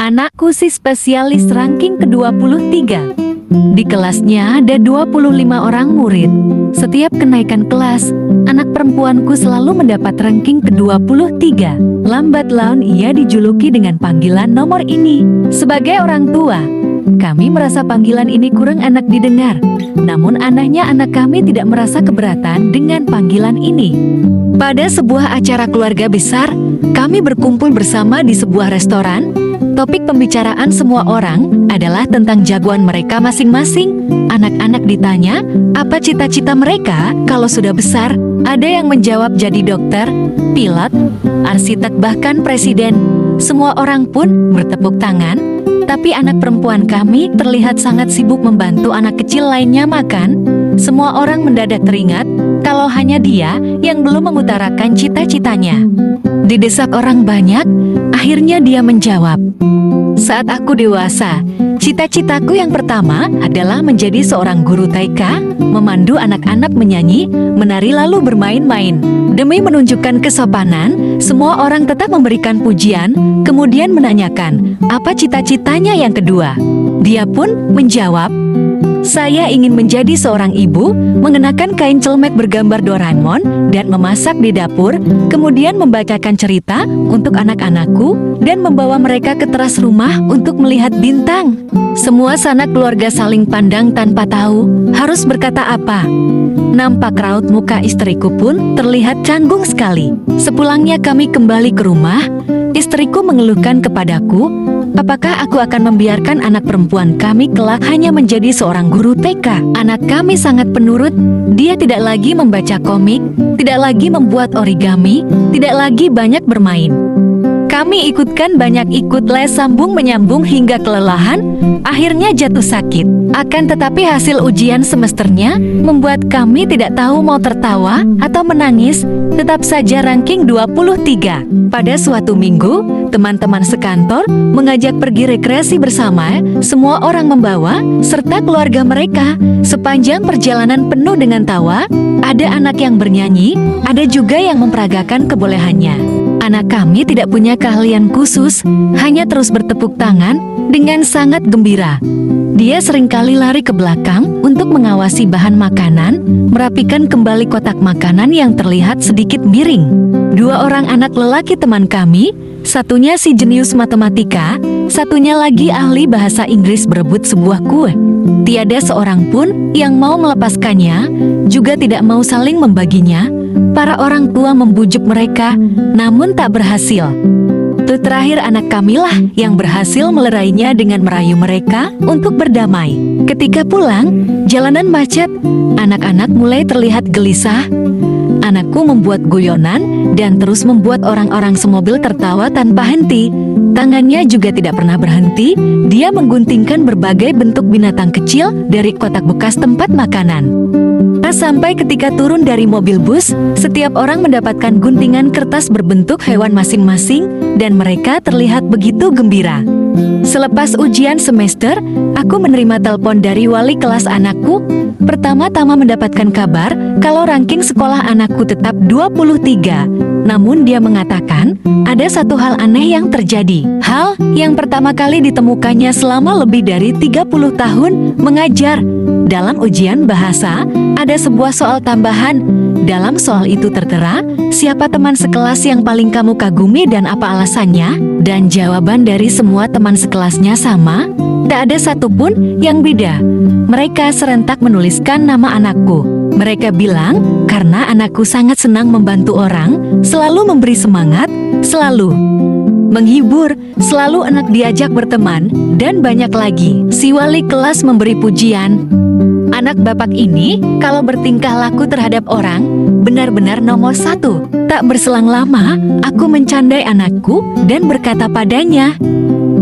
Anakku si spesialis ranking ke-23. Di kelasnya ada 25 orang murid. Setiap kenaikan kelas, anak perempuanku selalu mendapat ranking ke-23. Lambat laun ia dijuluki dengan panggilan nomor ini. Sebagai orang tua, kami merasa panggilan ini kurang enak didengar. Namun anehnya anak kami tidak merasa keberatan dengan panggilan ini. Pada sebuah acara keluarga besar, kami berkumpul bersama di sebuah restoran. Topik pembicaraan semua orang adalah tentang jagoan mereka masing-masing. Anak-anak ditanya, apa cita-cita mereka kalau sudah besar? Ada yang menjawab jadi dokter, pilot, arsitek, bahkan presiden. Semua orang pun bertepuk tangan. Tapi anak perempuan kami terlihat sangat sibuk membantu anak kecil lainnya makan. Semua orang mendadak teringat kalau hanya dia yang belum mengutarakan cita-citanya. Didesak orang banyak, akhirnya dia menjawab, "Saat aku dewasa, cita-citaku yang pertama adalah menjadi seorang guru TK, memandu anak-anak menyanyi, menari lalu bermain-main." Demi menunjukkan kesopanan, semua orang tetap memberikan pujian, kemudian menanyakan, apa cita-citanya yang kedua? Dia pun menjawab, "Saya ingin menjadi seorang ibu, mengenakan kain celemek bergambar Doraemon, dan memasak di dapur, kemudian membacakan cerita untuk anak-anakku, dan membawa mereka ke teras rumah untuk melihat bintang." Semua sanak keluarga saling pandang tanpa tahu harus berkata apa. Nampak raut muka istriku pun terlihat canggung sekali. Sepulangnya kami kembali ke rumah, istriku mengeluhkan kepadaku, apakah aku akan membiarkan anak perempuan kami kelak hanya menjadi seorang guru TK? Anak kami sangat penurut, dia tidak lagi membaca komik, tidak lagi membuat origami, tidak lagi banyak bermain. Kami ikutkan banyak ikut les sambung menyambung hingga kelelahan, akhirnya jatuh sakit. Akan tetapi hasil ujian semesternya membuat kami tidak tahu mau tertawa atau menangis, tetap saja ranking 23. Pada suatu minggu, teman-teman sekantor mengajak pergi rekreasi bersama, semua orang membawa, serta keluarga mereka. Sepanjang perjalanan penuh dengan tawa, ada anak yang bernyanyi, ada juga yang memperagakan kebolehannya. Anak kami tidak punya keahlian khusus, hanya terus bertepuk tangan dengan sangat gembira. Dia seringkali lari ke belakang untuk mengawasi bahan makanan, merapikan kembali kotak makanan yang terlihat sedikit miring. Dua orang anak lelaki teman kami, satunya si jenius matematika, satunya lagi ahli bahasa Inggris berebut sebuah kue. Tiada seorang pun yang mau melepaskannya, juga tidak mau saling membaginya. Para orang tua membujuk mereka, namun tak berhasil. Terakhir anak kamilah yang berhasil melerainya dengan merayu mereka untuk berdamai. Ketika pulang, jalanan macet, anak-anak mulai terlihat gelisah. Anakku membuat guyonan dan terus membuat orang-orang semobil tertawa tanpa henti. Tangannya juga tidak pernah berhenti, dia mengguntingkan berbagai bentuk binatang kecil dari kotak bekas tempat makanan. Sampai ketika turun dari mobil bus, setiap orang mendapatkan guntingan kertas berbentuk hewan masing-masing, dan mereka terlihat begitu gembira. Selepas ujian semester, aku menerima telepon dari wali kelas anakku. Pertama-tama mendapatkan kabar kalau ranking sekolah anakku tetap 23. Namun dia mengatakan, ada satu hal aneh yang terjadi. Hal yang pertama kali ditemukannya selama lebih dari 30 tahun mengajar. Dalam ujian bahasa, ada sebuah soal tambahan. Dalam soal itu tertera, siapa teman sekelas yang paling kamu kagumi dan apa alasannya? Dan jawaban dari semua teman sekelasnya sama, tak ada satupun yang beda. Mereka serentak menuliskan nama anakku. Mereka bilang, karena anakku sangat senang membantu orang, selalu memberi semangat, selalu menghibur, selalu enak diajak berteman, dan banyak lagi. Si wali kelas memberi pujian. Anak bapak ini, kalau bertingkah laku terhadap orang, benar-benar nomor 1. Tak berselang lama, aku mencandai anakku dan berkata padanya,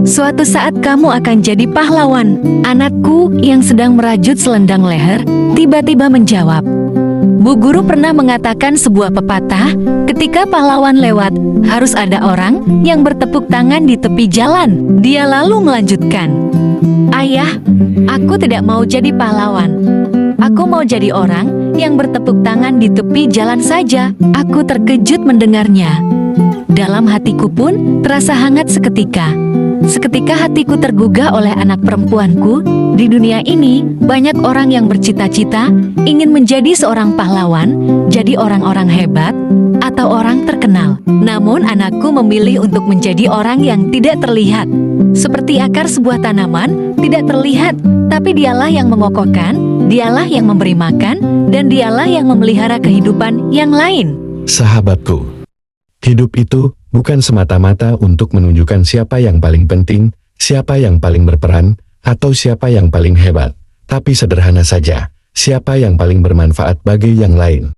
"Suatu saat kamu akan jadi pahlawan." Anakku yang sedang merajut selendang leher, tiba-tiba menjawab, "Bu guru pernah mengatakan sebuah pepatah, ketika pahlawan lewat, harus ada orang yang bertepuk tangan di tepi jalan." Dia lalu melanjutkan, "Ayah, aku tidak mau jadi pahlawan. Aku mau jadi orang yang bertepuk tangan di tepi jalan saja." Aku terkejut mendengarnya. Dalam hatiku pun terasa hangat seketika. Seketika hatiku tergugah oleh anak perempuanku. Di dunia ini, banyak orang yang bercita-cita ingin menjadi seorang pahlawan, jadi orang-orang hebat, atau orang terkenal. Namun anakku memilih untuk menjadi orang yang tidak terlihat. Seperti akar sebuah tanaman, tidak terlihat, tapi dialah yang mengokohkan, dialah yang memberi makan, dan dialah yang memelihara kehidupan yang lain. Sahabatku, hidup itu bukan semata-mata untuk menunjukkan siapa yang paling penting, siapa yang paling berperan, atau siapa yang paling hebat. Tapi sederhana saja, siapa yang paling bermanfaat bagi yang lain.